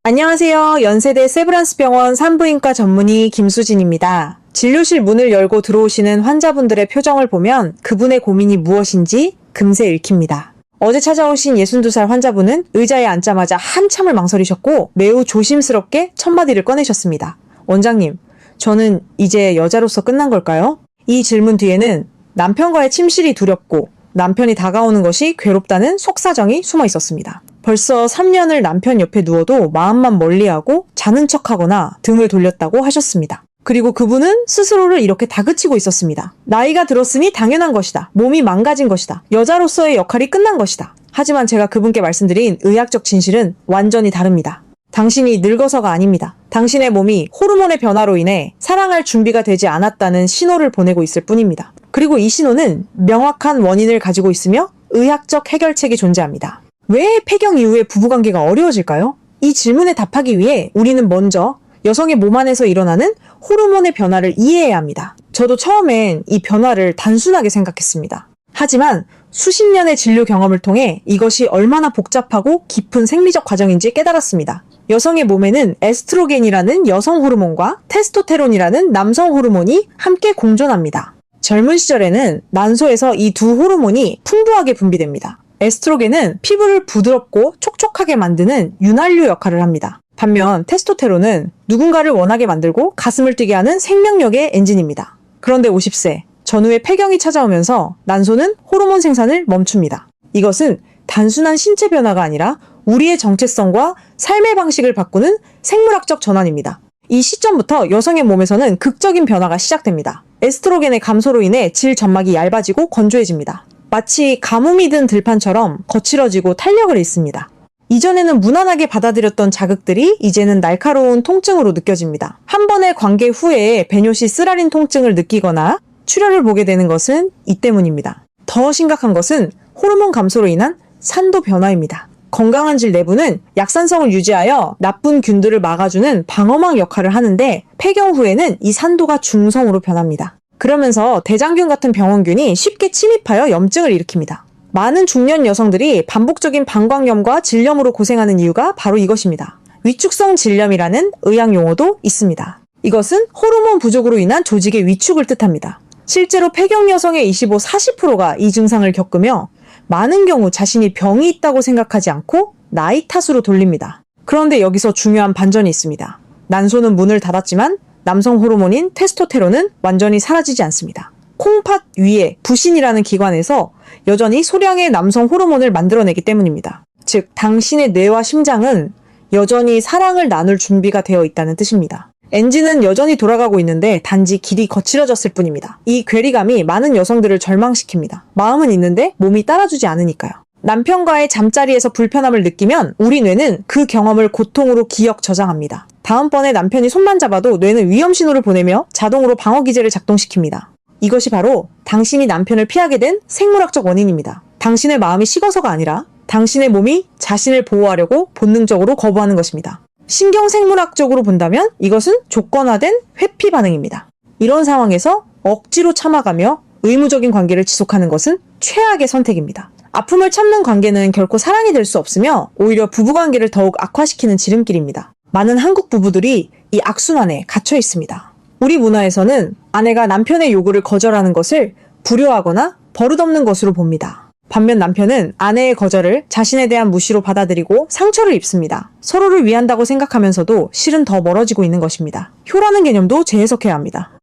안녕하세요. 연세대 세브란스 병원 산부인과 전문의 김수진입니다. 진료실 문을 열고 들어오시는 환자분들의 표정을 보면 그분의 고민이 무엇인지 금세 읽힙니다. 어제 찾아오신 62살 환자분은 의자에 앉자마자 한참을 망설이셨고 매우 조심스럽게 첫마디를 꺼내셨습니다. 원장님, 저는 이제 여자로서 끝난 걸까요? 이 질문 뒤에는 남편과의 침실이 두렵고 남편이 다가오는 것이 괴롭다는 속사정이 숨어 있었습니다. 벌써 3년을 남편 옆에 누워도 마음만 멀리하고 자는 척하거나 등을 돌렸다고 하셨습니다. 그리고 그분은 스스로를 이렇게 다그치고 있었습니다. 나이가 들었으니 당연한 것이다. 몸이 망가진 것이다. 여자로서의 역할이 끝난 것이다. 하지만 제가 그분께 말씀드린 의학적 진실은 완전히 다릅니다. 당신이 늙어서가 아닙니다. 당신의 몸이 호르몬의 변화로 인해 사랑할 준비가 되지 않았다는 신호를 보내고 있을 뿐입니다. 그리고 이 신호는 명확한 원인을 가지고 있으며 의학적 해결책이 존재합니다. 왜 폐경 이후에 부부관계가 어려워질까요? 이 질문에 답하기 위해 우리는 먼저 여성의 몸 안에서 일어나는 호르몬의 변화를 이해해야 합니다. 저도 처음엔 이 변화를 단순하게 생각했습니다. 하지만 수십 년의 진료 경험을 통해 이것이 얼마나 복잡하고 깊은 생리적 과정인지 깨달았습니다. 여성의 몸에는 에스트로겐이라는 여성 호르몬과 테스토테론이라는 남성 호르몬이 함께 공존합니다. 젊은 시절에는 난소에서 이 두 호르몬이 풍부하게 분비됩니다. 에스트로겐은 피부를 부드럽고 촉촉하게 만드는 윤활유 역할을 합니다. 반면 테스토테론은 누군가를 원하게 만들고 가슴을 뛰게 하는 생명력의 엔진입니다. 그런데 50세 전후에 폐경이 찾아오면서 난소는 호르몬 생산을 멈춥니다. 이것은 단순한 신체 변화가 아니라 우리의 정체성과 삶의 방식을 바꾸는 생물학적 전환입니다. 이 시점부터 여성의 몸에서는 극적인 변화가 시작됩니다. 에스트로겐의 감소로 인해 질 점막이 얇아지고 건조해집니다. 마치 가뭄이 든 들판처럼 거칠어지고 탄력을 잃습니다. 이전에는 무난하게 받아들였던 자극들이 이제는 날카로운 통증으로 느껴집니다. 한 번의 관계 후에 배뇨 시 쓰라린 통증을 느끼거나 출혈을 보게 되는 것은 이 때문입니다. 더 심각한 것은 호르몬 감소로 인한 산도 변화입니다. 건강한 질 내부는 약산성을 유지하여 나쁜 균들을 막아주는 방어막 역할을 하는데 폐경 후에는 이 산도가 중성으로 변합니다. 그러면서 대장균 같은 병원균이 쉽게 침입하여 염증을 일으킵니다. 많은 중년 여성들이 반복적인 방광염과 질염으로 고생하는 이유가 바로 이것입니다. 위축성 질염이라는 의학 용어도 있습니다. 이것은 호르몬 부족으로 인한 조직의 위축을 뜻합니다. 실제로 폐경 여성의 25, 40%가 이 증상을 겪으며 많은 경우 자신이 병이 있다고 생각하지 않고 나이 탓으로 돌립니다. 그런데 여기서 중요한 반전이 있습니다. 난소는 문을 닫았지만 남성 호르몬인 테스토테론은 완전히 사라지지 않습니다. 콩팥 위에 부신이라는 기관에서 여전히 소량의 남성 호르몬을 만들어내기 때문입니다. 즉, 당신의 뇌와 심장은 여전히 사랑을 나눌 준비가 되어 있다는 뜻입니다. 엔진은 여전히 돌아가고 있는데 단지 길이 거칠어졌을 뿐입니다. 이 괴리감이 많은 여성들을 절망시킵니다. 마음은 있는데 몸이 따라주지 않으니까요. 남편과의 잠자리에서 불편함을 느끼면 우리 뇌는 그 경험을 고통으로 기억 저장합니다. 다음번에 남편이 손만 잡아도 뇌는 위험 신호를 보내며 자동으로 방어 기제를 작동시킵니다. 이것이 바로 당신이 남편을 피하게 된 생물학적 원인입니다. 당신의 마음이 식어서가 아니라 당신의 몸이 자신을 보호하려고 본능적으로 거부하는 것입니다. 신경생물학적으로 본다면 이것은 조건화된 회피 반응입니다. 이런 상황에서 억지로 참아가며 의무적인 관계를 지속하는 것은 최악의 선택입니다. 아픔을 참는 관계는 결코 사랑이 될 수 없으며 오히려 부부관계를 더욱 악화시키는 지름길입니다. 많은 한국 부부들이 이 악순환에 갇혀 있습니다. 우리 문화에서는 아내가 남편의 요구를 거절하는 것을 불효하거나 버릇없는 것으로 봅니다. 반면 남편은 아내의 거절을 자신에 대한 무시로 받아들이고 상처를 입습니다. 서로를 위한다고 생각하면서도 실은 더 멀어지고 있는 것입니다. 효라는 개념도 재해석해야 합니다.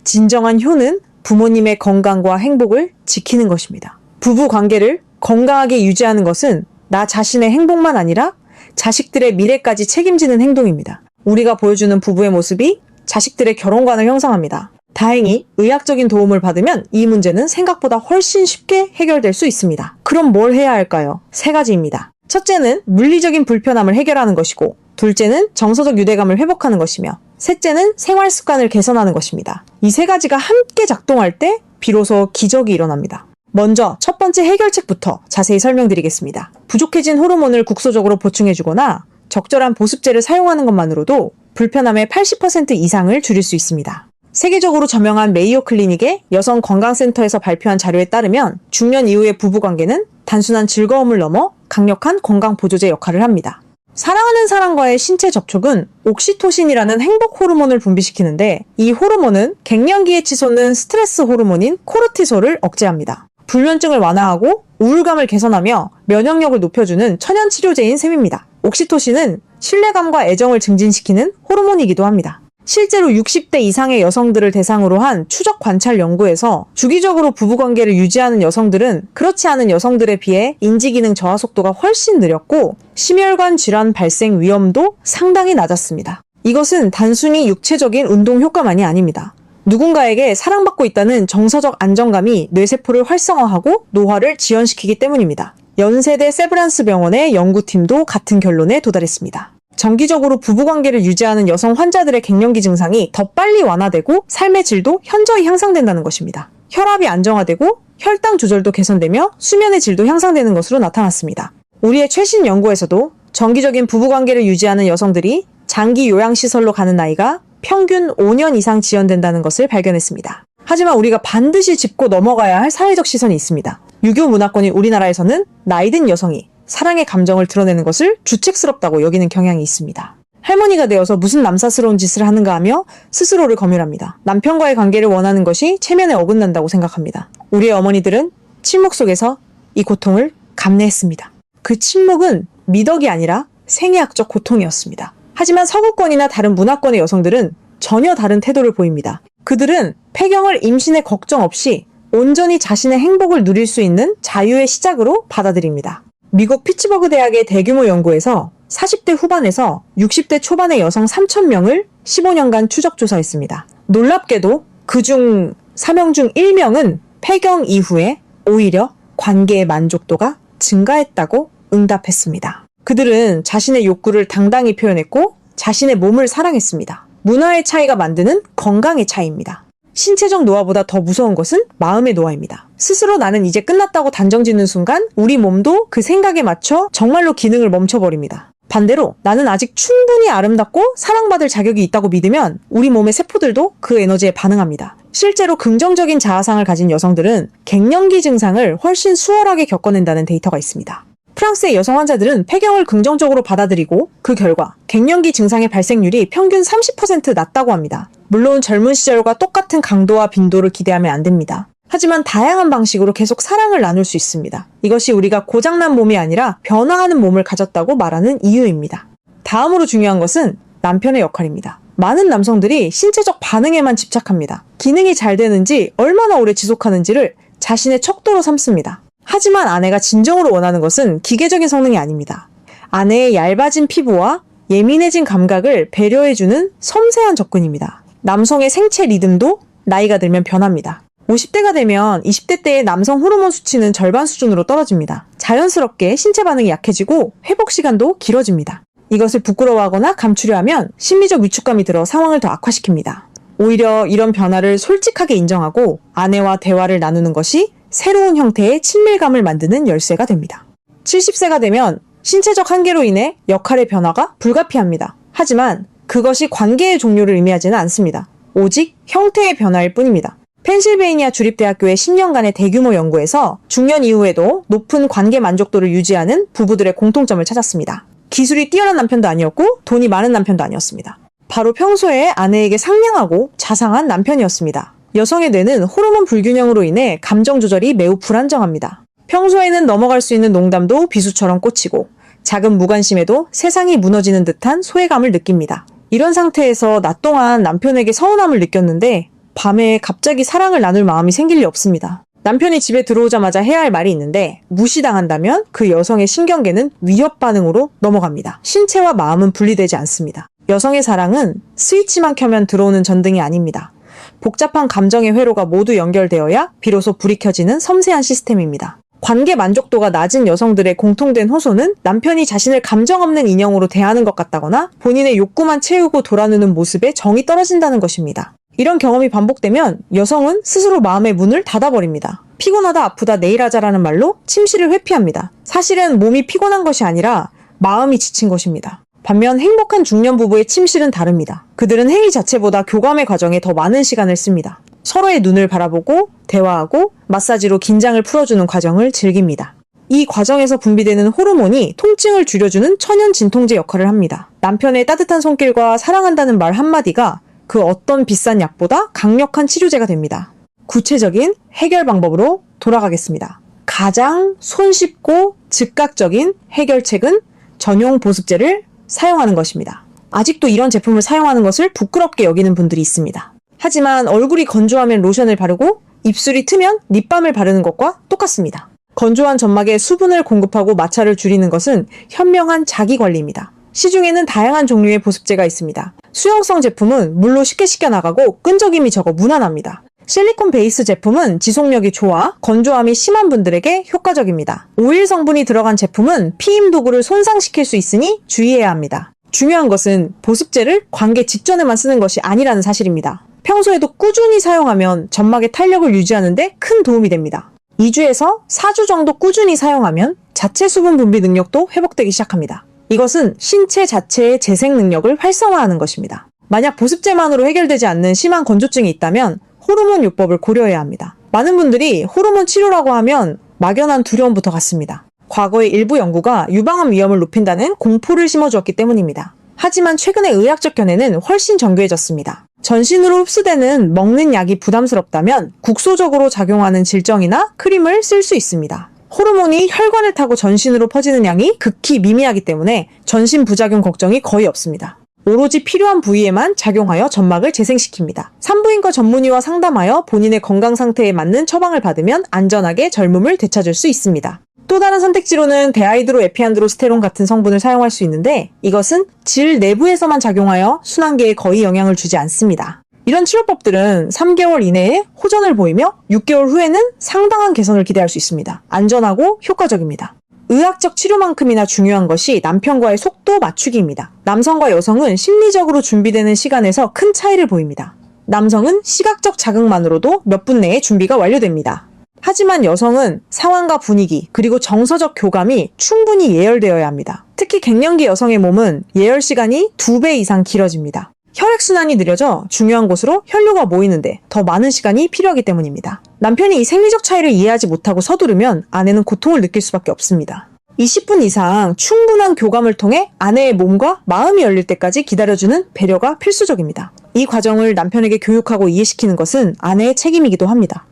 진정한 효는 부모님의 건강과 행복을 지키는 것입니다. 부부 관계를 건강하게 유지하는 것은 나 자신의 행복만 아니라 자식들의 미래까지 책임지는 행동입니다. 우리가 보여주는 부부의 모습이 자식들의 결혼관을 형성합니다. 다행히 의학적인 도움을 받으면 이 문제는 생각보다 훨씬 쉽게 해결될 수 있습니다. 그럼 뭘 해야 할까요? 3가지입니다. 첫째는 물리적인 불편함을 해결하는 것이고, 둘째는 정서적 유대감을 회복하는 것이며, 셋째는 생활 습관을 개선하는 것입니다. 이 3가지가 함께 작동할 때 비로소 기적이 일어납니다. 먼저 첫 번째 해결책부터 자세히 설명드리겠습니다. 부족해진 호르몬을 국소적으로 보충해주거나 적절한 보습제를 사용하는 것만으로도 불편함의 80% 이상을 줄일 수 있습니다. 세계적으로 저명한 메이오 클리닉의 여성 건강센터에서 발표한 자료에 따르면 중년 이후의 부부관계는 단순한 즐거움을 넘어 강력한 건강 보조제 역할을 합니다. 사랑하는 사람과의 신체 접촉은 옥시토신이라는 행복 호르몬을 분비시키는데 이 호르몬은 갱년기에 치솟는 스트레스 호르몬인 코르티솔을 억제합니다. 불면증을 완화하고 우울감을 개선하며 면역력을 높여주는 천연 치료제인 셈입니다. 옥시토신은 신뢰감과 애정을 증진시키는 호르몬이기도 합니다. 실제로 60대 이상의 여성들을 대상으로 한 추적 관찰 연구에서 주기적으로 부부관계를 유지하는 여성들은 그렇지 않은 여성들에 비해 인지기능 저하 속도가 훨씬 느렸고 심혈관 질환 발생 위험도 상당히 낮았습니다. 이것은 단순히 육체적인 운동 효과만이 아닙니다. 누군가에게 사랑받고 있다는 정서적 안정감이 뇌세포를 활성화하고 노화를 지연시키기 때문입니다. 연세대 세브란스 병원의 연구팀도 같은 결론에 도달했습니다. 정기적으로 부부관계를 유지하는 여성 환자들의 갱년기 증상이 더 빨리 완화되고 삶의 질도 현저히 향상된다는 것입니다. 혈압이 안정화되고 혈당 조절도 개선되며 수면의 질도 향상되는 것으로 나타났습니다. 우리의 최신 연구에서도 정기적인 부부관계를 유지하는 여성들이 장기 요양시설로 가는 나이가 평균 5년 이상 지연된다는 것을 발견했습니다. 하지만 우리가 반드시 짚고 넘어가야 할 사회적 시선이 있습니다. 유교 문화권인 우리나라에서는 나이든 여성이 사랑의 감정을 드러내는 것을 주책스럽다고 여기는 경향이 있습니다. 할머니가 되어서 무슨 남사스러운 짓을 하는가 하며 스스로를 검열합니다. 남편과의 관계를 원하는 것이 체면에 어긋난다고 생각합니다. 우리의 어머니들은 침묵 속에서 이 고통을 감내했습니다. 그 침묵은 미덕이 아니라 생애학적 고통이었습니다. 하지만 서구권이나 다른 문화권의 여성들은 전혀 다른 태도를 보입니다. 그들은 폐경을 임신의 걱정 없이 온전히 자신의 행복을 누릴 수 있는 자유의 시작으로 받아들입니다. 미국 피츠버그 대학의 대규모 연구에서 40대 후반에서 60대 초반의 여성 3,000명을 15년간 추적 조사했습니다. 놀랍게도 그중 4명 중 1명은 폐경 이후에 오히려 관계의 만족도가 증가했다고 응답했습니다. 그들은 자신의 욕구를 당당히 표현했고 자신의 몸을 사랑했습니다. 문화의 차이가 만드는 건강의 차이입니다. 신체적 노화보다 더 무서운 것은 마음의 노화입니다. 스스로 나는 이제 끝났다고 단정짓는 순간 우리 몸도 그 생각에 맞춰 정말로 기능을 멈춰버립니다. 반대로 나는 아직 충분히 아름답고 사랑받을 자격이 있다고 믿으면 우리 몸의 세포들도 그 에너지에 반응합니다. 실제로 긍정적인 자아상을 가진 여성들은 갱년기 증상을 훨씬 수월하게 겪어낸다는 데이터가 있습니다. 프랑스의 여성 환자들은 폐경을 긍정적으로 받아들이고 그 결과 갱년기 증상의 발생률이 평균 30% 낮다고 합니다. 물론 젊은 시절과 똑같은 강도와 빈도를 기대하면 안 됩니다. 하지만 다양한 방식으로 계속 사랑을 나눌 수 있습니다. 이것이 우리가 고장난 몸이 아니라 변화하는 몸을 가졌다고 말하는 이유입니다. 다음으로 중요한 것은 남편의 역할입니다. 많은 남성들이 신체적 반응에만 집착합니다. 기능이 잘 되는지 얼마나 오래 지속하는지를 자신의 척도로 삼습니다. 하지만 아내가 진정으로 원하는 것은 기계적인 성능이 아닙니다. 아내의 얇아진 피부와 예민해진 감각을 배려해주는 섬세한 접근입니다. 남성의 생체 리듬도 나이가 들면 변합니다. 50대가 되면 20대 때의 남성 호르몬 수치는 절반 수준으로 떨어집니다. 자연스럽게 신체 반응이 약해지고 회복 시간도 길어집니다. 이것을 부끄러워하거나 감추려 하면 심리적 위축감이 들어 상황을 더 악화시킵니다. 오히려 이런 변화를 솔직하게 인정하고 아내와 대화를 나누는 것이 새로운 형태의 친밀감을 만드는 열쇠가 됩니다. 70세가 되면 신체적 한계로 인해 역할의 변화가 불가피합니다. 하지만 그것이 관계의 종료를 의미하지는 않습니다. 오직 형태의 변화일 뿐입니다. 펜실베이니아 주립대학교의 10년간의 대규모 연구에서 중년 이후에도 높은 관계 만족도를 유지하는 부부들의 공통점을 찾았습니다. 기술이 뛰어난 남편도 아니었고 돈이 많은 남편도 아니었습니다. 바로 평소에 아내에게 상냥하고 자상한 남편이었습니다. 여성의 뇌는 호르몬 불균형으로 인해 감정 조절이 매우 불안정합니다. 평소에는 넘어갈 수 있는 농담도 비수처럼 꽂히고 작은 무관심에도 세상이 무너지는 듯한 소외감을 느낍니다. 이런 상태에서 낮 동안 남편에게 서운함을 느꼈는데 밤에 갑자기 사랑을 나눌 마음이 생길 리 없습니다. 남편이 집에 들어오자마자 해야 할 말이 있는데 무시당한다면 그 여성의 신경계는 위협 반응으로 넘어갑니다. 신체와 마음은 분리되지 않습니다. 여성의 사랑은 스위치만 켜면 들어오는 전등이 아닙니다. 복잡한 감정의 회로가 모두 연결되어야 비로소 불이 켜지는 섬세한 시스템입니다. 관계 만족도가 낮은 여성들의 공통된 호소는 남편이 자신을 감정 없는 인형으로 대하는 것 같다거나 본인의 욕구만 채우고 돌아누는 모습에 정이 떨어진다는 것입니다. 이런 경험이 반복되면 여성은 스스로 마음의 문을 닫아버립니다. 피곤하다 아프다 내일 하자라는 말로 침실을 회피합니다. 사실은 몸이 피곤한 것이 아니라 마음이 지친 것입니다. 반면 행복한 중년 부부의 침실은 다릅니다. 그들은 행위 자체보다 교감의 과정에 더 많은 시간을 씁니다. 서로의 눈을 바라보고 대화하고 마사지로 긴장을 풀어주는 과정을 즐깁니다. 이 과정에서 분비되는 호르몬이 통증을 줄여주는 천연 진통제 역할을 합니다. 남편의 따뜻한 손길과 사랑한다는 말 한마디가 그 어떤 비싼 약보다 강력한 치료제가 됩니다. 구체적인 해결 방법으로 돌아가겠습니다. 가장 손쉽고 즉각적인 해결책은 전용 보습제를 사용하는 것입니다. 아직도 이런 제품을 사용하는 것을 부끄럽게 여기는 분들이 있습니다. 하지만 얼굴이 건조하면 로션을 바르고 입술이 트면 립밤을 바르는 것과 똑같습니다. 건조한 점막에 수분을 공급하고 마찰을 줄이는 것은 현명한 자기관리입니다. 시중에는 다양한 종류의 보습제가 있습니다. 수용성 제품은 물로 쉽게 씻겨나가고 끈적임이 적어 무난합니다. 실리콘 베이스 제품은 지속력이 좋아 건조함이 심한 분들에게 효과적입니다. 오일 성분이 들어간 제품은 피임 도구를 손상시킬 수 있으니 주의해야 합니다. 중요한 것은 보습제를 관계 직전에만 쓰는 것이 아니라는 사실입니다. 평소에도 꾸준히 사용하면 점막의 탄력을 유지하는 데 큰 도움이 됩니다. 2주에서 4주 정도 꾸준히 사용하면 자체 수분 분비 능력도 회복되기 시작합니다. 이것은 신체 자체의 재생 능력을 활성화하는 것입니다. 만약 보습제만으로 해결되지 않는 심한 건조증이 있다면 호르몬 요법을 고려해야 합니다. 많은 분들이 호르몬 치료라고 하면 막연한 두려움부터 갖습니다. 과거의 일부 연구가 유방암 위험을 높인다는 공포를 심어주었기 때문입니다. 하지만 최근의 의학적 견해는 훨씬 정교해졌습니다. 전신으로 흡수되는 먹는 약이 부담스럽다면 국소적으로 작용하는 질정이나 크림을 쓸 수 있습니다. 호르몬이 혈관을 타고 전신으로 퍼지는 양이 극히 미미하기 때문에 전신 부작용 걱정이 거의 없습니다. 오로지 필요한 부위에만 작용하여 점막을 재생시킵니다. 산부인과 전문의와 상담하여 본인의 건강 상태에 맞는 처방을 받으면 안전하게 젊음을 되찾을 수 있습니다. 또 다른 선택지로는 데하이드로 에피안드로스테론 같은 성분을 사용할 수 있는데 이것은 질 내부에서만 작용하여 순환계에 거의 영향을 주지 않습니다. 이런 치료법들은 3개월 이내에 호전을 보이며 6개월 후에는 상당한 개선을 기대할 수 있습니다. 안전하고 효과적입니다. 의학적 치료만큼이나 중요한 것이 남편과의 속도 맞추기입니다. 남성과 여성은 심리적으로 준비되는 시간에서 큰 차이를 보입니다. 남성은 시각적 자극만으로도 몇 분 내에 준비가 완료됩니다. 하지만 여성은 상황과 분위기, 그리고 정서적 교감이 충분히 예열되어야 합니다. 특히 갱년기 여성의 몸은 예열 시간이 2배 이상 길어집니다. 혈액순환이 느려져 중요한 곳으로 혈류가 모이는데 더 많은 시간이 필요하기 때문입니다. 남편이 이 생리적 차이를 이해하지 못하고 서두르면 아내는 고통을 느낄 수밖에 없습니다. 20분 이상 충분한 교감을 통해 아내의 몸과 마음이 열릴 때까지 기다려주는 배려가 필수적입니다. 이 과정을 남편에게 교육하고 이해시키는 것은 아내의 책임이기도 합니다.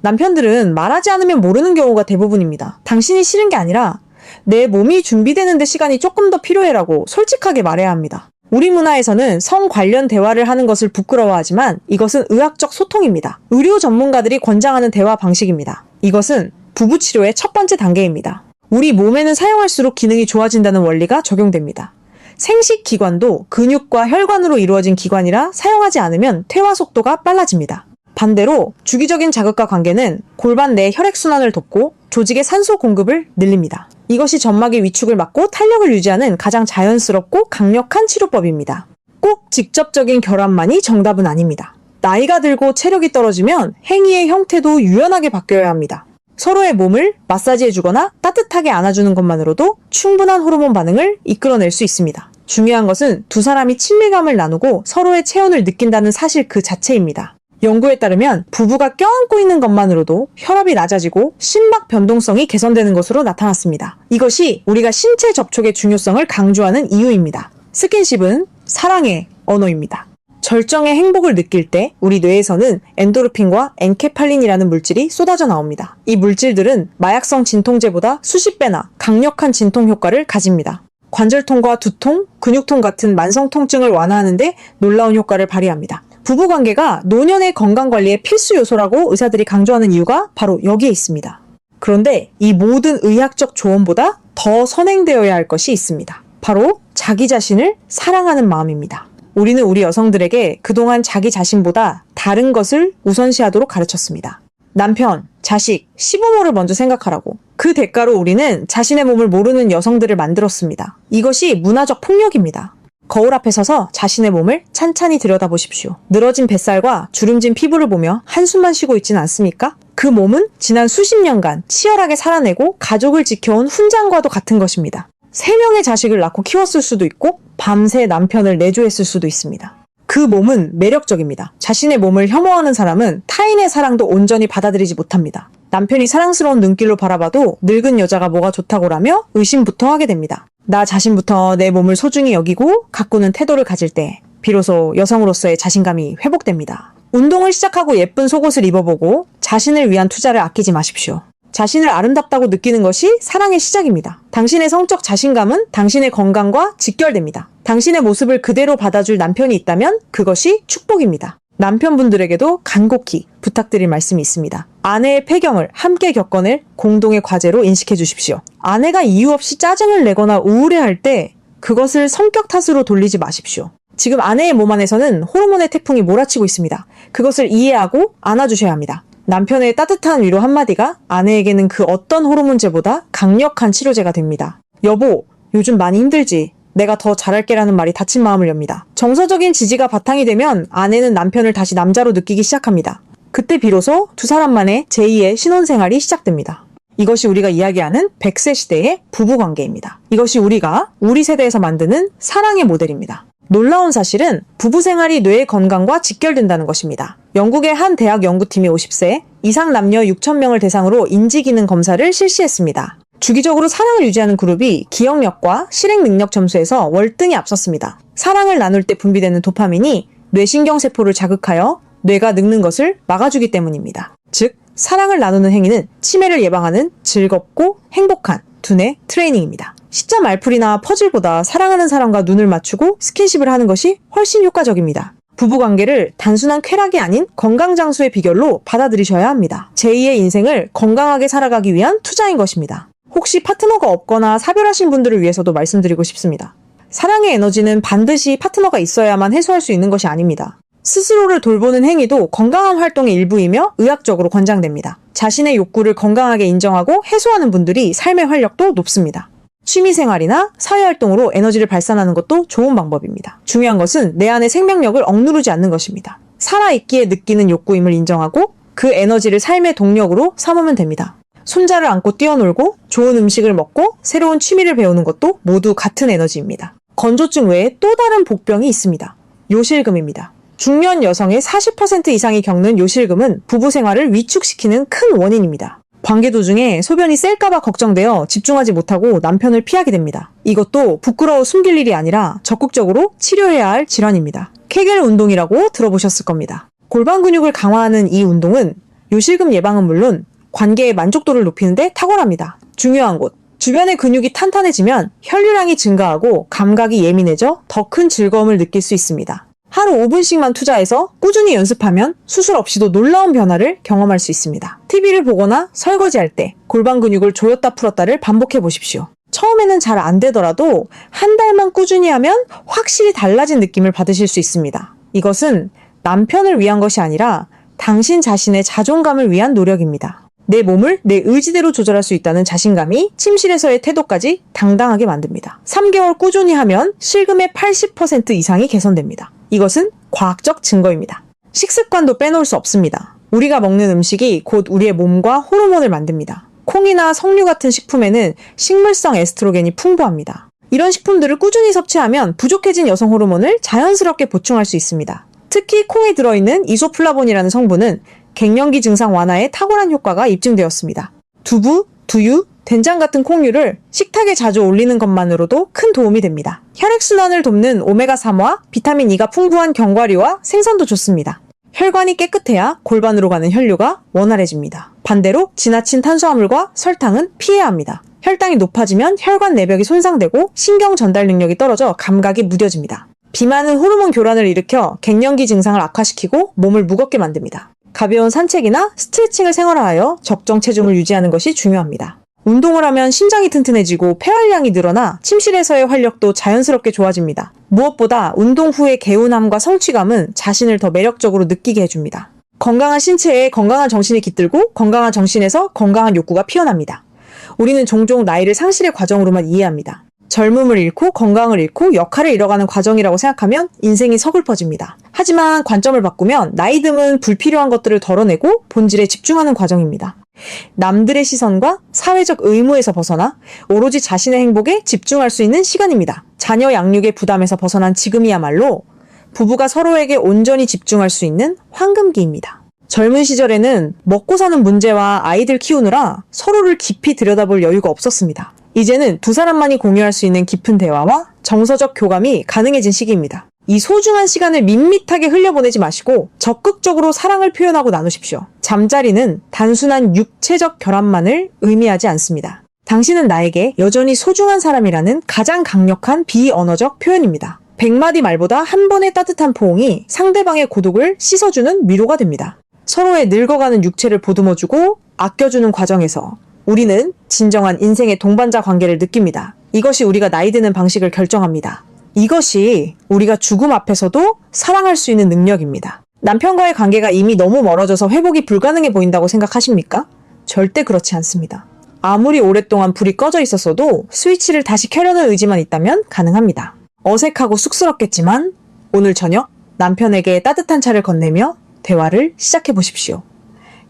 남편들은 말하지 않으면 모르는 경우가 대부분입니다. 당신이 싫은 게 아니라 내 몸이 준비되는데 시간이 조금 더 필요해라고 솔직하게 말해야 합니다. 우리 문화에서는 성 관련 대화를 하는 것을 부끄러워하지만 이것은 의학적 소통입니다. 의료 전문가들이 권장하는 대화 방식입니다. 이것은 부부 치료의 첫 번째 단계입니다. 우리 몸에는 사용할수록 기능이 좋아진다는 원리가 적용됩니다. 생식 기관도 근육과 혈관으로 이루어진 기관이라 사용하지 않으면 퇴화 속도가 빨라집니다. 반대로 주기적인 자극과 관계는 골반 내 혈액순환을 돕고 조직의 산소 공급을 늘립니다. 이것이 점막의 위축을 막고 탄력을 유지하는 가장 자연스럽고 강력한 치료법입니다. 꼭 직접적인 결합만이 정답은 아닙니다. 나이가 들고 체력이 떨어지면 행위의 형태도 유연하게 바뀌어야 합니다. 서로의 몸을 마사지해주거나 따뜻하게 안아주는 것만으로도 충분한 호르몬 반응을 이끌어낼 수 있습니다. 중요한 것은 두 사람이 친밀감을 나누고 서로의 체온을 느낀다는 사실 그 자체입니다. 연구에 따르면 부부가 껴안고 있는 것만으로도 혈압이 낮아지고 심박 변동성이 개선되는 것으로 나타났습니다. 이것이 우리가 신체 접촉의 중요성을 강조하는 이유입니다. 스킨십은 사랑의 언어입니다. 절정의 행복을 느낄 때 우리 뇌에서는 엔도르핀과 엔케팔린이라는 물질이 쏟아져 나옵니다. 이 물질들은 마약성 진통제보다 수십 배나 강력한 진통 효과를 가집니다. 관절통과 두통, 근육통 같은 만성 통증을 완화하는 데 놀라운 효과를 발휘합니다. 부부관계가 노년의 건강관리의 필수 요소라고 의사들이 강조하는 이유가 바로 여기에 있습니다. 그런데 이 모든 의학적 조언보다 더 선행되어야 할 것이 있습니다. 바로 자기 자신을 사랑하는 마음입니다. 우리는 우리 여성들에게 그동안 자기 자신보다 다른 것을 우선시하도록 가르쳤습니다. 남편, 자식, 시부모를 먼저 생각하라고. 그 대가로 우리는 자신의 몸을 모르는 여성들을 만들었습니다. 이것이 문화적 폭력입니다. 거울 앞에 서서 자신의 몸을 찬찬히 들여다보십시오. 늘어진 뱃살과 주름진 피부를 보며 한숨만 쉬고 있지는 않습니까? 그 몸은 지난 수십 년간 치열하게 살아내고 가족을 지켜온 훈장과도 같은 것입니다. 3명의 자식을 낳고 키웠을 수도 있고 밤새 남편을 내조했을 수도 있습니다. 그 그 몸은 매력적입니다. 자신의 몸을 혐오하는 사람은 타인의 사랑도 온전히 받아들이지 못합니다. 남편이 사랑스러운 눈길로 바라봐도 늙은 여자가 뭐가 좋다고라며 의심부터 하게 됩니다. 나 자신부터 내 몸을 소중히 여기고 가꾸는 태도를 가질 때 비로소 여성으로서의 자신감이 회복됩니다. 운동을 시작하고 예쁜 속옷을 입어보고 자신을 위한 투자를 아끼지 마십시오. 자신을 아름답다고 느끼는 것이 사랑의 시작입니다. 당신의 성적 자신감은 당신의 건강과 직결됩니다. 당신의 모습을 그대로 받아줄 남편이 있다면 그것이 축복입니다. 남편분들에게도 간곡히 부탁드릴 말씀이 있습니다. 아내의 폐경을 함께 겪어낼 공동의 과제로 인식해 주십시오. 아내가 이유 없이 짜증을 내거나 우울해할 때 그것을 성격 탓으로 돌리지 마십시오. 지금 아내의 몸 안에서는 호르몬의 태풍이 몰아치고 있습니다. 그것을 이해하고 안아주셔야 합니다. 남편의 따뜻한 위로 한마디가 아내에게는 그 어떤 호르몬제보다 강력한 치료제가 됩니다. 여보, 요즘 많이 힘들지? 내가 더 잘할게라는 말이 다친 마음을 엽니다. 정서적인 지지가 바탕이 되면 아내는 남편을 다시 남자로 느끼기 시작합니다. 그때 비로소 두 사람만의 제2의 신혼생활이 시작됩니다. 이것이 우리가 이야기하는 100세 시대의 부부관계입니다. 이것이 우리가 우리 세대에서 만드는 사랑의 모델입니다. 놀라운 사실은 부부 생활이 뇌의 건강과 직결된다는 것입니다. 영국의 한 대학 연구팀이 50세 이상 남녀 6,000명을 대상으로 인지기능 검사를 실시했습니다. 주기적으로 사랑을 유지하는 그룹이 기억력과 실행 능력 점수에서 월등히 앞섰습니다. 사랑을 나눌 때 분비되는 도파민이 뇌신경세포를 자극하여 뇌가 늙는 것을 막아주기 때문입니다. 즉, 사랑을 나누는 행위는 치매를 예방하는 즐겁고 행복한 두뇌 트레이닝입니다. 시자 말풀이나 퍼즐보다 사랑하는 사람과 눈을 맞추고 스킨십을 하는 것이 훨씬 효과적입니다. 부부관계를 단순한 쾌락이 아닌 건강장수의 비결로 받아들이셔야 합니다. 제2의 인생을 건강하게 살아가기 위한 투자인 것입니다. 혹시 파트너가 없거나 사별하신 분들을 위해서도 말씀드리고 싶습니다. 사랑의 에너지는 반드시 파트너가 있어야만 해소할 수 있는 것이 아닙니다. 스스로를 돌보는 행위도 건강한 활동의 일부이며 의학적으로 권장됩니다. 자신의 욕구를 건강하게 인정하고 해소하는 분들이 삶의 활력도 높습니다. 취미생활이나 사회활동으로 에너지를 발산하는 것도 좋은 방법입니다. 중요한 것은 내 안의 생명력을 억누르지 않는 것입니다. 살아있기에 느끼는 욕구임을 인정하고 그 에너지를 삶의 동력으로 삼으면 됩니다. 손자를 안고 뛰어놀고 좋은 음식을 먹고 새로운 취미를 배우는 것도 모두 같은 에너지입니다. 건조증 외에 또 다른 복병이 있습니다. 요실금입니다. 중년 여성의 40% 이상이 겪는 요실금은 부부 생활을 위축시키는 큰 원인입니다. 관계 도중에 소변이 셀까봐 걱정되어 집중하지 못하고 남편을 피하게 됩니다. 이것도 부끄러워 숨길 일이 아니라 적극적으로 치료해야 할 질환입니다. 케겔 운동이라고 들어보셨을 겁니다. 골반 근육을 강화하는 이 운동은 요실금 예방은 물론 관계의 만족도를 높이는 데 탁월합니다. 중요한 곳, 주변의 근육이 탄탄해지면 혈류량이 증가하고 감각이 예민해져 더 큰 즐거움을 느낄 수 있습니다. 하루 5분씩만 투자해서 꾸준히 연습하면 수술 없이도 놀라운 변화를 경험할 수 있습니다. TV를 보거나 설거지할 때 골반 근육을 조였다 풀었다를 반복해 보십시오. 처음에는 잘 안 되더라도 한 달만 꾸준히 하면 확실히 달라진 느낌을 받으실 수 있습니다. 이것은 남편을 위한 것이 아니라 당신 자신의 자존감을 위한 노력입니다. 내 몸을 내 의지대로 조절할 수 있다는 자신감이 침실에서의 태도까지 당당하게 만듭니다. 3개월 꾸준히 하면 실금의 80% 이상이 개선됩니다. 이것은 과학적 증거입니다. 식습관도 빼놓을 수 없습니다. 우리가 먹는 음식이 곧 우리의 몸과 호르몬을 만듭니다. 콩이나 석류 같은 식품에는 식물성 에스트로겐이 풍부합니다. 이런 식품들을 꾸준히 섭취하면 부족해진 여성 호르몬을 자연스럽게 보충할 수 있습니다. 특히 콩에 들어있는 이소플라본이라는 성분은 갱년기 증상 완화에 탁월한 효과가 입증되었습니다. 두부, 두유, 된장 같은 콩류를 식탁에 자주 올리는 것만으로도 큰 도움이 됩니다. 혈액순환을 돕는 오메가3와 비타민 E가 풍부한 견과류와 생선도 좋습니다. 혈관이 깨끗해야 골반으로 가는 혈류가 원활해집니다. 반대로 지나친 탄수화물과 설탕은 피해야 합니다. 혈당이 높아지면 혈관 내벽이 손상되고 신경 전달 능력이 떨어져 감각이 무뎌집니다. 비만은 호르몬 교란을 일으켜 갱년기 증상을 악화시키고 몸을 무겁게 만듭니다. 가벼운 산책이나 스트레칭을 생활화하여 적정 체중을 유지하는 것이 중요합니다. 운동을 하면 심장이 튼튼해지고 폐활량이 늘어나 침실에서의 활력도 자연스럽게 좋아집니다. 무엇보다 운동 후의 개운함과 성취감은 자신을 더 매력적으로 느끼게 해줍니다. 건강한 신체에 건강한 정신이 깃들고 건강한 정신에서 건강한 욕구가 피어납니다. 우리는 종종 나이를 상실의 과정으로만 이해합니다. 젊음을 잃고 건강을 잃고 역할을 잃어가는 과정이라고 생각하면 인생이 서글퍼집니다. 하지만 관점을 바꾸면 나이 듦은 불필요한 것들을 덜어내고 본질에 집중하는 과정입니다. 남들의 시선과 사회적 의무에서 벗어나 오로지 자신의 행복에 집중할 수 있는 시간입니다. 자녀 양육의 부담에서 벗어난 지금이야말로 부부가 서로에게 온전히 집중할 수 있는 황금기입니다. 젊은 시절에는 먹고 사는 문제와 아이들 키우느라 서로를 깊이 들여다볼 여유가 없었습니다. 이제는 두 사람만이 공유할 수 있는 깊은 대화와 정서적 교감이 가능해진 시기입니다. 이 소중한 시간을 밋밋하게 흘려보내지 마시고 적극적으로 사랑을 표현하고 나누십시오. 잠자리는 단순한 육체적 결합만을 의미하지 않습니다. 당신은 나에게 여전히 소중한 사람이라는 가장 강력한 비언어적 표현입니다. 100마디 말보다 한 번의 따뜻한 포옹이 상대방의 고독을 씻어주는 위로가 됩니다. 서로의 늙어가는 육체를 보듬어주고 아껴주는 과정에서 우리는 진정한 인생의 동반자 관계를 느낍니다. 이것이 우리가 나이 드는 방식을 결정합니다. 이것이 우리가 죽음 앞에서도 사랑할 수 있는 능력입니다. 남편과의 관계가 이미 너무 멀어져서 회복이 불가능해 보인다고 생각하십니까? 절대 그렇지 않습니다. 아무리 오랫동안 불이 꺼져 있었어도 스위치를 다시 켜려는 의지만 있다면 가능합니다. 어색하고 쑥스럽겠지만 오늘 저녁 남편에게 따뜻한 차를 건네며 대화를 시작해 보십시오.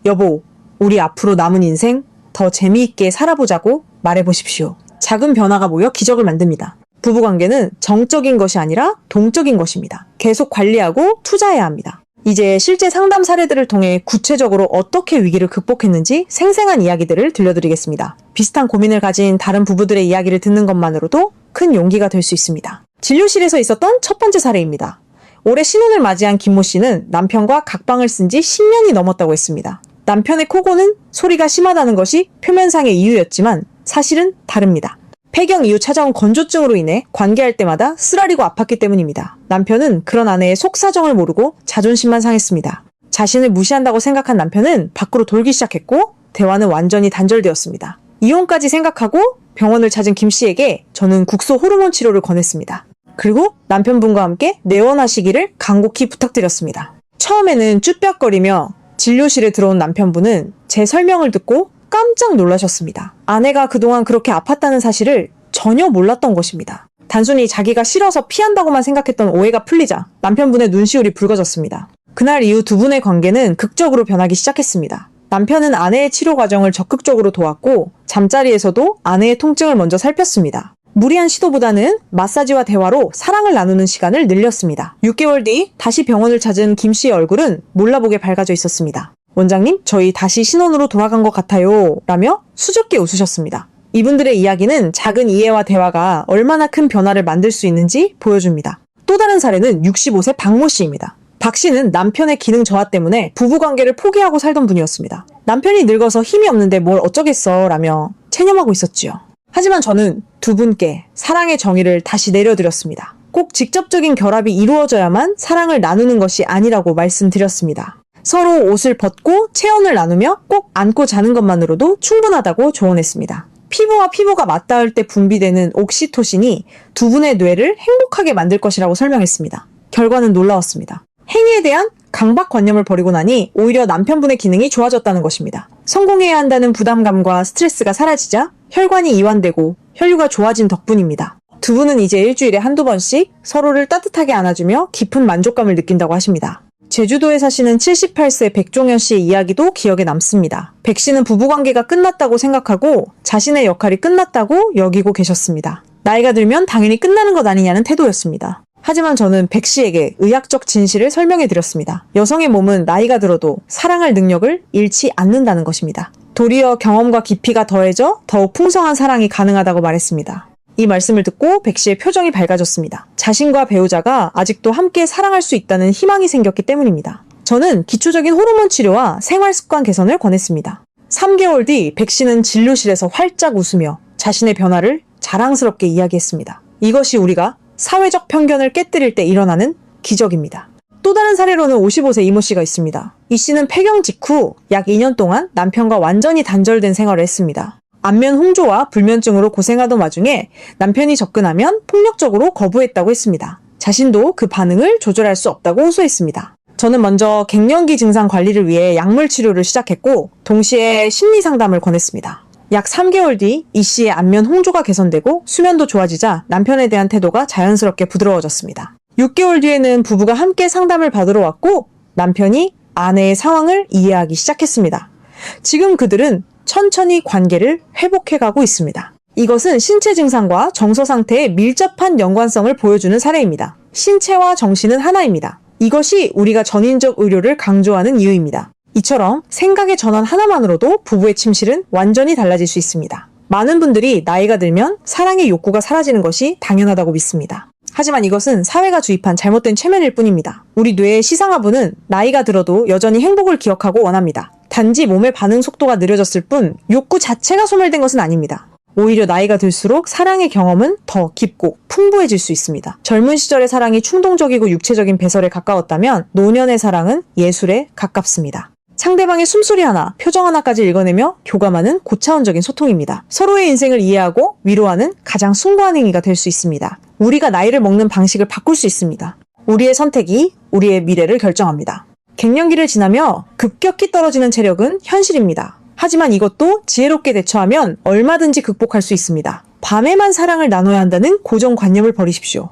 여보, 우리 앞으로 남은 인생 더 재미있게 살아보자고 말해보십시오. 작은 변화가 모여 기적을 만듭니다. 부부관계는 정적인 것이 아니라 동적인 것입니다. 계속 관리하고 투자해야 합니다. 이제 실제 상담 사례들을 통해 구체적으로 어떻게 위기를 극복했는지 생생한 이야기들을 들려드리겠습니다. 비슷한 고민을 가진 다른 부부들의 이야기를 듣는 것만으로도 큰 용기가 될 수 있습니다. 진료실에서 있었던 첫 번째 사례입니다. 올해 신혼을 맞이한 김모 씨는 남편과 각방을 쓴 지 10년이 넘었다고 했습니다. 남편의 코고는 소리가 심하다는 것이 표면상의 이유였지만 사실은 다릅니다. 폐경 이후 찾아온 건조증으로 인해 관계할 때마다 쓰라리고 아팠기 때문입니다. 남편은 그런 아내의 속사정을 모르고 자존심만 상했습니다. 자신을 무시한다고 생각한 남편은 밖으로 돌기 시작했고 대화는 완전히 단절되었습니다. 이혼까지 생각하고 병원을 찾은 김 씨에게 저는 국소 호르몬 치료를 권했습니다. 그리고 남편분과 함께 내원하시기를 간곡히 부탁드렸습니다. 처음에는 쭈뼛거리며 진료실에 들어온 남편분은 제 설명을 듣고 깜짝 놀라셨습니다. 아내가 그동안 그렇게 아팠다는 사실을 전혀 몰랐던 것입니다. 단순히 자기가 싫어서 피한다고만 생각했던 오해가 풀리자 남편분의 눈시울이 붉어졌습니다. 그날 이후 두 분의 관계는 극적으로 변하기 시작했습니다. 남편은 아내의 치료 과정을 적극적으로 도왔고 잠자리에서도 아내의 통증을 먼저 살폈습니다. 무리한 시도보다는 마사지와 대화로 사랑을 나누는 시간을 늘렸습니다. 6개월 뒤 다시 병원을 찾은 김 씨의 얼굴은 몰라보게 밝아져 있었습니다. 원장님, 저희 다시 신혼으로 돌아간 것 같아요. 라며 수줍게 웃으셨습니다. 이분들의 이야기는 작은 이해와 대화가 얼마나 큰 변화를 만들 수 있는지 보여줍니다. 또 다른 사례는 65세 박모 씨입니다. 박 씨는 남편의 기능 저하 때문에 부부관계를 포기하고 살던 분이었습니다. 남편이 늙어서 힘이 없는데 뭘 어쩌겠어 라며 체념하고 있었지요. 하지만 저는 두 분께 사랑의 정의를 다시 내려드렸습니다. 꼭 직접적인 결합이 이루어져야만 사랑을 나누는 것이 아니라고 말씀드렸습니다. 서로 옷을 벗고 체온을 나누며 꼭 안고 자는 것만으로도 충분하다고 조언했습니다. 피부와 피부가 맞닿을 때 분비되는 옥시토신이 두 분의 뇌를 행복하게 만들 것이라고 설명했습니다. 결과는 놀라웠습니다. 행위에 대한 강박관념을 버리고 나니 오히려 남편분의 기능이 좋아졌다는 것입니다. 성공해야 한다는 부담감과 스트레스가 사라지자 혈관이 이완되고 혈류가 좋아진 덕분입니다. 두 분은 이제 일주일에 한두 번씩 서로를 따뜻하게 안아주며 깊은 만족감을 느낀다고 하십니다. 제주도에 사시는 78세 백종현 씨의 이야기도 기억에 남습니다. 백 씨는 부부관계가 끝났다고 생각하고 자신의 역할이 끝났다고 여기고 계셨습니다. 나이가 들면 당연히 끝나는 것 아니냐는 태도였습니다. 하지만 저는 백 씨에게 의학적 진실을 설명해 드렸습니다. 여성의 몸은 나이가 들어도 사랑할 능력을 잃지 않는다는 것입니다. 도리어 경험과 깊이가 더해져 더욱 풍성한 사랑이 가능하다고 말했습니다. 이 말씀을 듣고 백 씨의 표정이 밝아졌습니다. 자신과 배우자가 아직도 함께 사랑할 수 있다는 희망이 생겼기 때문입니다. 저는 기초적인 호르몬 치료와 생활 습관 개선을 권했습니다. 3개월 뒤 백 씨는 진료실에서 활짝 웃으며 자신의 변화를 자랑스럽게 이야기했습니다. 이것이 우리가 사회적 편견을 깨뜨릴 때 일어나는 기적입니다. 또 다른 사례로는 55세 이모 씨가 있습니다. 이 씨는 폐경 직후 약 2년 동안 남편과 완전히 단절된 생활을 했습니다. 안면 홍조와 불면증으로 고생하던 와중에 남편이 접근하면 폭력적으로 거부했다고 했습니다. 자신도 그 반응을 조절할 수 없다고 호소했습니다. 저는 먼저 갱년기 증상 관리를 위해 약물 치료를 시작했고 동시에 심리 상담을 권했습니다. 약 3개월 뒤 이 씨의 안면 홍조가 개선되고 수면도 좋아지자 남편에 대한 태도가 자연스럽게 부드러워졌습니다. 6개월 뒤에는 부부가 함께 상담을 받으러 왔고 남편이 아내의 상황을 이해하기 시작했습니다. 지금 그들은 천천히 관계를 회복해가고 있습니다. 이것은 신체 증상과 정서 상태의 밀접한 연관성을 보여주는 사례입니다. 신체와 정신은 하나입니다. 이것이 우리가 전인적 의료를 강조하는 이유입니다. 이처럼 생각의 전환 하나만으로도 부부의 침실은 완전히 달라질 수 있습니다. 많은 분들이 나이가 들면 사랑의 욕구가 사라지는 것이 당연하다고 믿습니다. 하지만 이것은 사회가 주입한 잘못된 최면일 뿐입니다. 우리 뇌의 시상하부는 나이가 들어도 여전히 행복을 기억하고 원합니다. 단지 몸의 반응 속도가 느려졌을 뿐 욕구 자체가 소멸된 것은 아닙니다. 오히려 나이가 들수록 사랑의 경험은 더 깊고 풍부해질 수 있습니다. 젊은 시절의 사랑이 충동적이고 육체적인 배설에 가까웠다면 노년의 사랑은 예술에 가깝습니다. 상대방의 숨소리 하나, 표정 하나까지 읽어내며 교감하는 고차원적인 소통입니다. 서로의 인생을 이해하고 위로하는 가장 숭고한 행위가 될 수 있습니다. 우리가 나이를 먹는 방식을 바꿀 수 있습니다. 우리의 선택이 우리의 미래를 결정합니다. 갱년기를 지나며 급격히 떨어지는 체력은 현실입니다. 하지만 이것도 지혜롭게 대처하면 얼마든지 극복할 수 있습니다. 밤에만 사랑을 나눠야 한다는 고정관념을 버리십시오.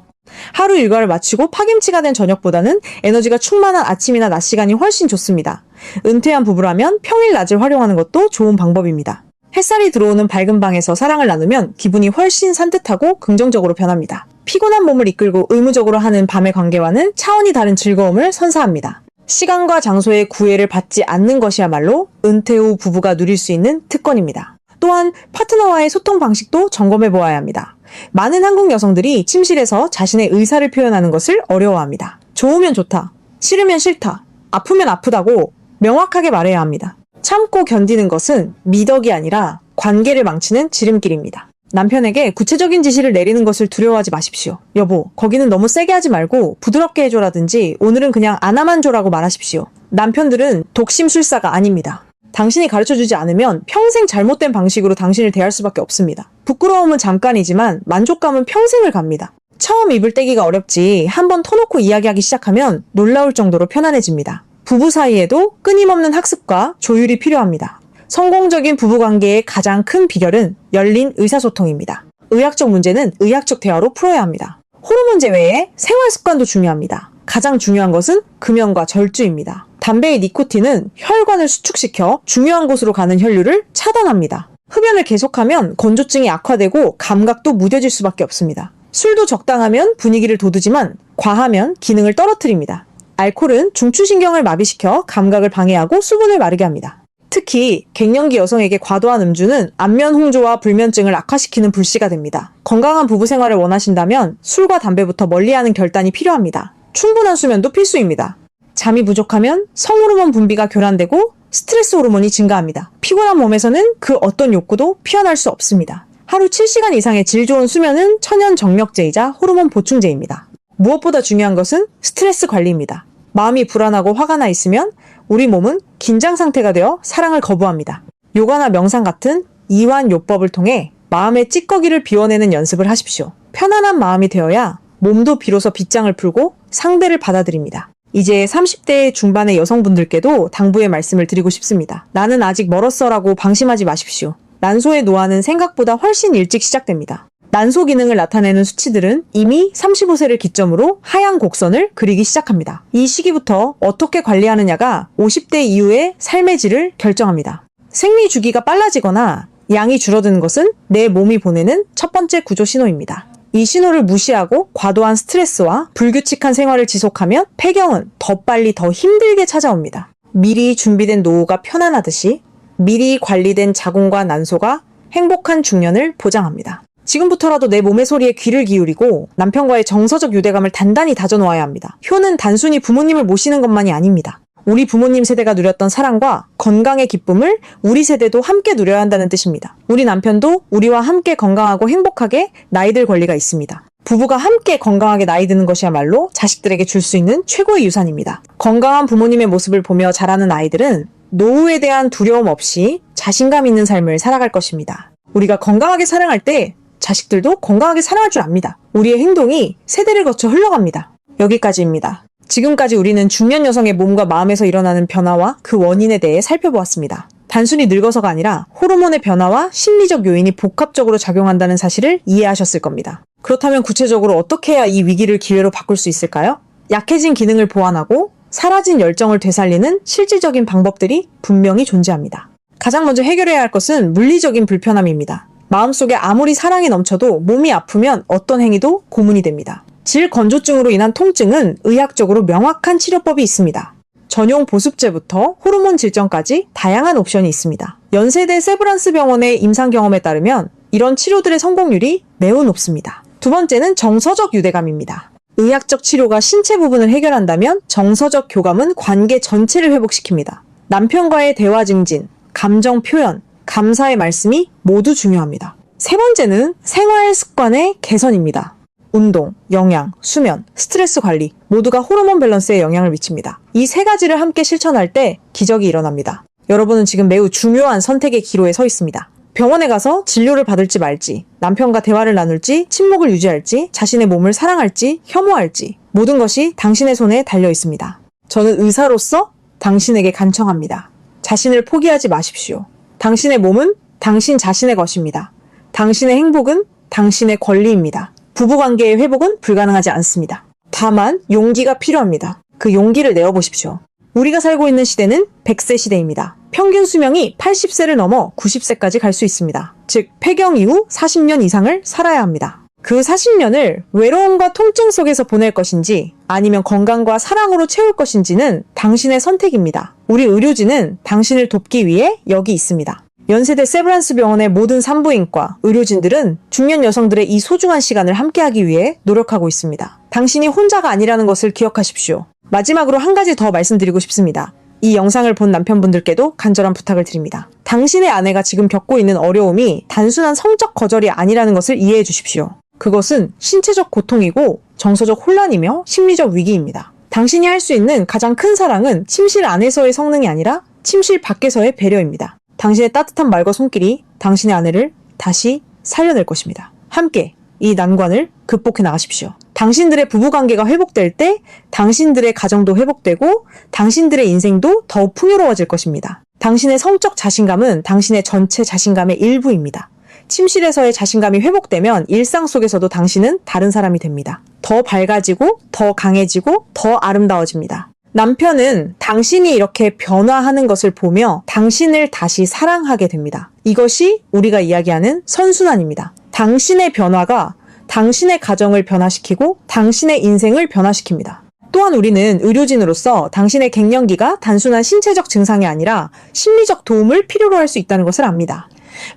하루 일과를 마치고 파김치가 된 저녁보다는 에너지가 충만한 아침이나 낮 시간이 훨씬 좋습니다. 은퇴한 부부라면 평일 낮을 활용하는 것도 좋은 방법입니다. 햇살이 들어오는 밝은 방에서 사랑을 나누면 기분이 훨씬 산뜻하고 긍정적으로 변합니다. 피곤한 몸을 이끌고 의무적으로 하는 밤의 관계와는 차원이 다른 즐거움을 선사합니다. 시간과 장소의 구애를 받지 않는 것이야말로 은퇴 후 부부가 누릴 수 있는 특권입니다. 또한 파트너와의 소통 방식도 점검해 보아야 합니다. 많은 한국 여성들이 침실에서 자신의 의사를 표현하는 것을 어려워합니다. 좋으면 좋다, 싫으면 싫다, 아프면 아프다고 명확하게 말해야 합니다. 참고 견디는 것은 미덕이 아니라 관계를 망치는 지름길입니다. 남편에게 구체적인 지시를 내리는 것을 두려워하지 마십시오. 여보, 거기는 너무 세게 하지 말고 부드럽게 해줘라든지 오늘은 그냥 안아만 줘라고 말하십시오. 남편들은 독심술사가 아닙니다. 당신이 가르쳐주지 않으면 평생 잘못된 방식으로 당신을 대할 수밖에 없습니다. 부끄러움은 잠깐이지만 만족감은 평생을 갑니다. 처음 입을 떼기가 어렵지 한번 터놓고 이야기하기 시작하면 놀라울 정도로 편안해집니다. 부부 사이에도 끊임없는 학습과 조율이 필요합니다. 성공적인 부부관계의 가장 큰 비결은 열린 의사소통입니다. 의학적 문제는 의학적 대화로 풀어야 합니다. 호르몬 제외에 생활 습관도 중요합니다. 가장 중요한 것은 금연과 절주입니다. 담배의 니코틴은 혈관을 수축시켜 중요한 곳으로 가는 혈류를 차단합니다. 흡연을 계속하면 건조증이 악화되고 감각도 무뎌질 수밖에 없습니다. 술도 적당하면 분위기를 돋우지만 과하면 기능을 떨어뜨립니다. 알코올은 중추신경을 마비시켜 감각을 방해하고 수분을 마르게 합니다. 특히 갱년기 여성에게 과도한 음주는 안면 홍조와 불면증을 악화시키는 불씨가 됩니다. 건강한 부부 생활을 원하신다면 술과 담배부터 멀리하는 결단이 필요합니다. 충분한 수면도 필수입니다. 잠이 부족하면 성호르몬 분비가 교란되고 스트레스 호르몬이 증가합니다. 피곤한 몸에서는 그 어떤 욕구도 피어날 수 없습니다. 하루 7시간 이상의 질 좋은 수면은 천연 정력제이자 호르몬 보충제입니다. 무엇보다 중요한 것은 스트레스 관리입니다. 마음이 불안하고 화가 나 있으면 우리 몸은 긴장 상태가 되어 사랑을 거부합니다. 요가나 명상 같은 이완요법을 통해 마음의 찌꺼기를 비워내는 연습을 하십시오. 편안한 마음이 되어야 몸도 비로소 빗장을 풀고 상대를 받아들입니다. 이제 30대 중반의 여성분들께도 당부의 말씀을 드리고 싶습니다. 나는 아직 멀었어라고 방심하지 마십시오. 난소의 노화는 생각보다 훨씬 일찍 시작됩니다. 난소 기능을 나타내는 수치들은 이미 35세를 기점으로 하얀 곡선을 그리기 시작합니다. 이 시기부터 어떻게 관리하느냐가 50대 이후의 삶의 질을 결정합니다. 생리 주기가 빨라지거나 양이 줄어드는 것은 내 몸이 보내는 첫 번째 구조 신호입니다. 이 신호를 무시하고 과도한 스트레스와 불규칙한 생활을 지속하면 폐경은 더 빨리 더 힘들게 찾아옵니다. 미리 준비된 노후가 편안하듯이 미리 관리된 자궁과 난소가 행복한 중년을 보장합니다. 지금부터라도 내 몸의 소리에 귀를 기울이고 남편과의 정서적 유대감을 단단히 다져놓아야 합니다. 효는 단순히 부모님을 모시는 것만이 아닙니다. 우리 부모님 세대가 누렸던 사랑과 건강의 기쁨을 우리 세대도 함께 누려야 한다는 뜻입니다. 우리 남편도 우리와 함께 건강하고 행복하게 나이들 권리가 있습니다. 부부가 함께 건강하게 나이 드는 것이야말로 자식들에게 줄 수 있는 최고의 유산입니다. 건강한 부모님의 모습을 보며 자라는 아이들은 노후에 대한 두려움 없이 자신감 있는 삶을 살아갈 것입니다. 우리가 건강하게 사랑할 때 자식들도 건강하게 사랑할 줄 압니다. 우리의 행동이 세대를 거쳐 흘러갑니다. 여기까지입니다. 지금까지 우리는 중년 여성의 몸과 마음에서 일어나는 변화와 그 원인에 대해 살펴보았습니다. 단순히 늙어서가 아니라 호르몬의 변화와 심리적 요인이 복합적으로 작용한다는 사실을 이해하셨을 겁니다. 그렇다면 구체적으로 어떻게 해야 이 위기를 기회로 바꿀 수 있을까요? 약해진 기능을 보완하고 사라진 열정을 되살리는 실질적인 방법들이 분명히 존재합니다. 가장 먼저 해결해야 할 것은 물리적인 불편함입니다. 마음속에 아무리 사랑이 넘쳐도 몸이 아프면 어떤 행위도 고문이 됩니다. 질건조증으로 인한 통증은 의학적으로 명확한 치료법이 있습니다. 전용 보습제부터 호르몬 질정까지 다양한 옵션이 있습니다. 연세대 세브란스 병원의 임상 경험에 따르면 이런 치료들의 성공률이 매우 높습니다. 두 번째는 정서적 유대감입니다. 의학적 치료가 신체 부분을 해결한다면 정서적 교감은 관계 전체를 회복시킵니다. 남편과의 대화 증진, 감정 표현, 감사의 말씀이 모두 중요합니다. 세 번째는 생활 습관의 개선입니다. 운동, 영양, 수면, 스트레스 관리 모두가 호르몬 밸런스에 영향을 미칩니다. 이 세 가지를 함께 실천할 때 기적이 일어납니다. 여러분은 지금 매우 중요한 선택의 기로에 서 있습니다. 병원에 가서 진료를 받을지 말지, 남편과 대화를 나눌지, 침묵을 유지할지, 자신의 몸을 사랑할지, 혐오할지 모든 것이 당신의 손에 달려 있습니다. 저는 의사로서 당신에게 간청합니다. 자신을 포기하지 마십시오. 당신의 몸은 당신 자신의 것입니다. 당신의 행복은 당신의 권리입니다. 부부관계의 회복은 불가능하지 않습니다. 다만 용기가 필요합니다. 그 용기를 내어보십시오. 우리가 살고 있는 시대는 100세 시대입니다. 평균 수명이 80세를 넘어 90세까지 갈 수 있습니다. 즉 폐경 이후 40년 이상을 살아야 합니다. 그 40년을 외로움과 통증 속에서 보낼 것인지 아니면 건강과 사랑으로 채울 것인지는 당신의 선택입니다. 우리 의료진은 당신을 돕기 위해 여기 있습니다. 연세대 세브란스 병원의 모든 산부인과 의료진들은 중년 여성들의 이 소중한 시간을 함께하기 위해 노력하고 있습니다. 당신이 혼자가 아니라는 것을 기억하십시오. 마지막으로 한 가지 더 말씀드리고 싶습니다. 이 영상을 본 남편분들께도 간절한 부탁을 드립니다. 당신의 아내가 지금 겪고 있는 어려움이 단순한 성적 거절이 아니라는 것을 이해해 주십시오. 그것은 신체적 고통이고 정서적 혼란이며 심리적 위기입니다. 당신이 할 수 있는 가장 큰 사랑은 침실 안에서의 성능이 아니라 침실 밖에서의 배려입니다. 당신의 따뜻한 말과 손길이 당신의 아내를 다시 살려낼 것입니다. 함께 이 난관을 극복해 나가십시오. 당신들의 부부관계가 회복될 때 당신들의 가정도 회복되고 당신들의 인생도 더 풍요로워질 것입니다. 당신의 성적 자신감은 당신의 전체 자신감의 일부입니다. 침실에서의 자신감이 회복되면 일상 속에서도 당신은 다른 사람이 됩니다. 더 밝아지고 더 강해지고 더 아름다워집니다. 남편은 당신이 이렇게 변화하는 것을 보며 당신을 다시 사랑하게 됩니다. 이것이 우리가 이야기하는 선순환입니다. 당신의 변화가 당신의 가정을 변화시키고 당신의 인생을 변화시킵니다. 또한 우리는 의료진으로서 당신의 갱년기가 단순한 신체적 증상이 아니라 심리적 도움을 필요로 할 수 있다는 것을 압니다.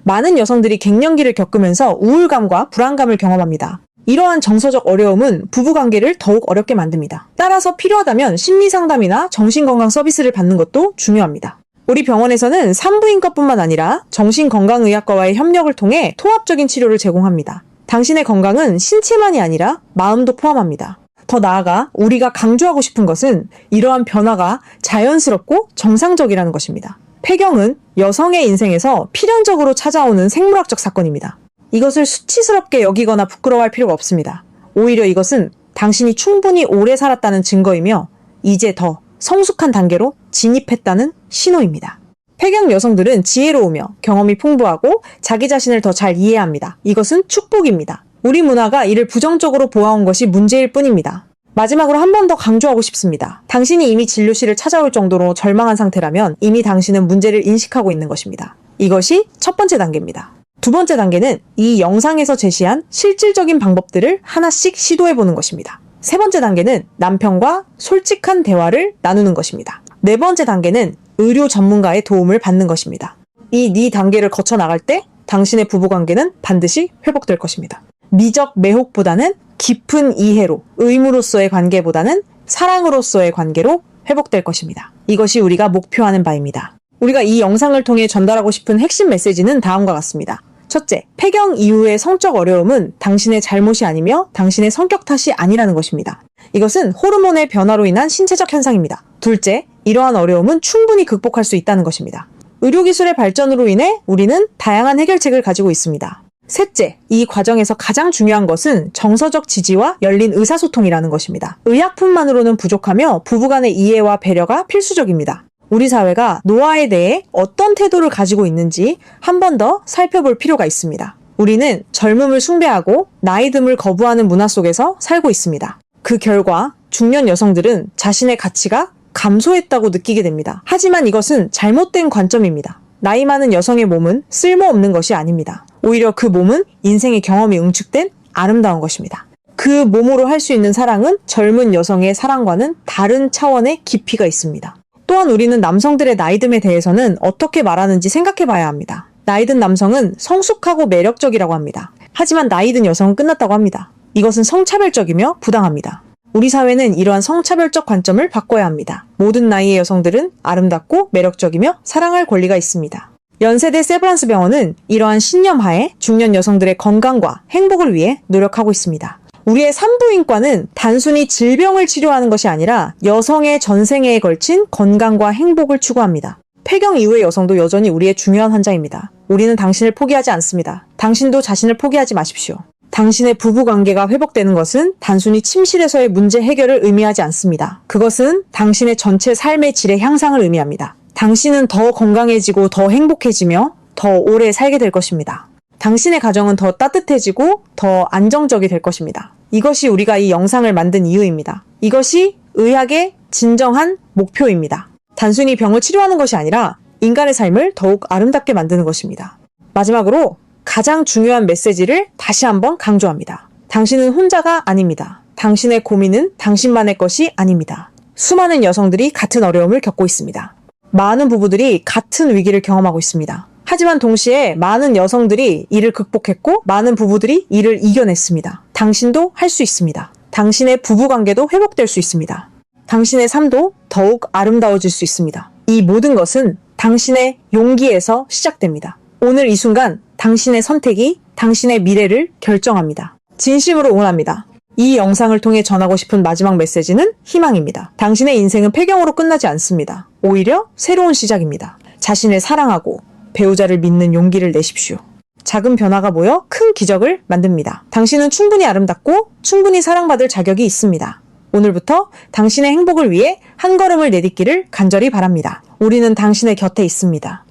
많은 여성들이 갱년기를 겪으면서 우울감과 불안감을 경험합니다. 이러한 정서적 어려움은 부부관계를 더욱 어렵게 만듭니다. 따라서 필요하다면 심리상담이나 정신건강 서비스를 받는 것도 중요합니다. 우리 병원에서는 산부인과뿐만 아니라 정신건강의학과와의 협력을 통해 통합적인 치료를 제공합니다. 당신의 건강은 신체만이 아니라 마음도 포함합니다. 더 나아가 우리가 강조하고 싶은 것은 이러한 변화가 자연스럽고 정상적이라는 것입니다. 폐경은 여성의 인생에서 필연적으로 찾아오는 생물학적 사건입니다. 이것을 수치스럽게 여기거나 부끄러워할 필요가 없습니다. 오히려 이것은 당신이 충분히 오래 살았다는 증거이며 이제 더 성숙한 단계로 진입했다는 신호입니다. 폐경 여성들은 지혜로우며 경험이 풍부하고 자기 자신을 더 잘 이해합니다. 이것은 축복입니다. 우리 문화가 이를 부정적으로 보아온 것이 문제일 뿐입니다. 마지막으로 한 번 더 강조하고 싶습니다. 당신이 이미 진료실을 찾아올 정도로 절망한 상태라면 이미 당신은 문제를 인식하고 있는 것입니다. 이것이 첫 번째 단계입니다. 두 번째 단계는 이 영상에서 제시한 실질적인 방법들을 하나씩 시도해보는 것입니다. 세 번째 단계는 남편과 솔직한 대화를 나누는 것입니다. 네 번째 단계는 의료 전문가의 도움을 받는 것입니다. 이 네 단계를 거쳐 나갈 때 당신의 부부관계는 반드시 회복될 것입니다. 미적 매혹보다는 깊은 이해로, 의무로서의 관계보다는 사랑으로서의 관계로 회복될 것입니다. 이것이 우리가 목표하는 바입니다. 우리가 이 영상을 통해 전달하고 싶은 핵심 메시지는 다음과 같습니다. 첫째, 폐경 이후의 성적 어려움은 당신의 잘못이 아니며 당신의 성격 탓이 아니라는 것입니다. 이것은 호르몬의 변화로 인한 신체적 현상입니다. 둘째, 이러한 어려움은 충분히 극복할 수 있다는 것입니다. 의료기술의 발전으로 인해 우리는 다양한 해결책을 가지고 있습니다. 셋째, 이 과정에서 가장 중요한 것은 정서적 지지와 열린 의사소통이라는 것입니다. 의학품만으로는 부족하며 부부간의 이해와 배려가 필수적입니다. 우리 사회가 노화에 대해 어떤 태도를 가지고 있는지 한 번 더 살펴볼 필요가 있습니다. 우리는 젊음을 숭배하고 나이듦을 거부하는 문화 속에서 살고 있습니다. 그 결과 중년 여성들은 자신의 가치가 감소했다고 느끼게 됩니다. 하지만 이것은 잘못된 관점입니다. 나이 많은 여성의 몸은 쓸모없는 것이 아닙니다. 오히려 그 몸은 인생의 경험이 응축된 아름다운 것입니다. 그 몸으로 할 수 있는 사랑은 젊은 여성의 사랑과는 다른 차원의 깊이가 있습니다. 또한 우리는 남성들의 나이듦에 대해서는 어떻게 말하는지 생각해 봐야 합니다. 나이든 남성은 성숙하고 매력적이라고 합니다. 하지만 나이든 여성은 끝났다고 합니다. 이것은 성차별적이며 부당합니다. 우리 사회는 이러한 성차별적 관점을 바꿔야 합니다. 모든 나이의 여성들은 아름답고 매력적이며 사랑할 권리가 있습니다. 연세대 세브란스 병원은 이러한 신념하에 중년 여성들의 건강과 행복을 위해 노력하고 있습니다. 우리의 산부인과는 단순히 질병을 치료하는 것이 아니라 여성의 전생애에 걸친 건강과 행복을 추구합니다. 폐경 이후의 여성도 여전히 우리의 중요한 환자입니다. 우리는 당신을 포기하지 않습니다. 당신도 자신을 포기하지 마십시오. 당신의 부부관계가 회복되는 것은 단순히 침실에서의 문제 해결을 의미하지 않습니다. 그것은 당신의 전체 삶의 질의 향상을 의미합니다. 당신은 더 건강해지고 더 행복해지며 더 오래 살게 될 것입니다. 당신의 가정은 더 따뜻해지고 더 안정적이 될 것입니다. 이것이 우리가 이 영상을 만든 이유입니다. 이것이 의학의 진정한 목표입니다. 단순히 병을 치료하는 것이 아니라 인간의 삶을 더욱 아름답게 만드는 것입니다. 마지막으로 가장 중요한 메시지를 다시 한번 강조합니다. 당신은 혼자가 아닙니다. 당신의 고민은 당신만의 것이 아닙니다. 수많은 여성들이 같은 어려움을 겪고 있습니다. 많은 부부들이 같은 위기를 경험하고 있습니다. 하지만 동시에 많은 여성들이 이를 극복했고 많은 부부들이 이를 이겨냈습니다. 당신도 할 수 있습니다. 당신의 부부관계도 회복될 수 있습니다. 당신의 삶도 더욱 아름다워질 수 있습니다. 이 모든 것은 당신의 용기에서 시작됩니다. 오늘 이 순간 당신의 선택이 당신의 미래를 결정합니다. 진심으로 응원합니다. 이 영상을 통해 전하고 싶은 마지막 메시지는 희망입니다. 당신의 인생은 폐경으로 끝나지 않습니다. 오히려 새로운 시작입니다. 자신을 사랑하고 배우자를 믿는 용기를 내십시오. 작은 변화가 모여 큰 기적을 만듭니다. 당신은 충분히 아름답고 충분히 사랑받을 자격이 있습니다. 오늘부터 당신의 행복을 위해 한 걸음을 내딛기를 간절히 바랍니다. 우리는 당신의 곁에 있습니다.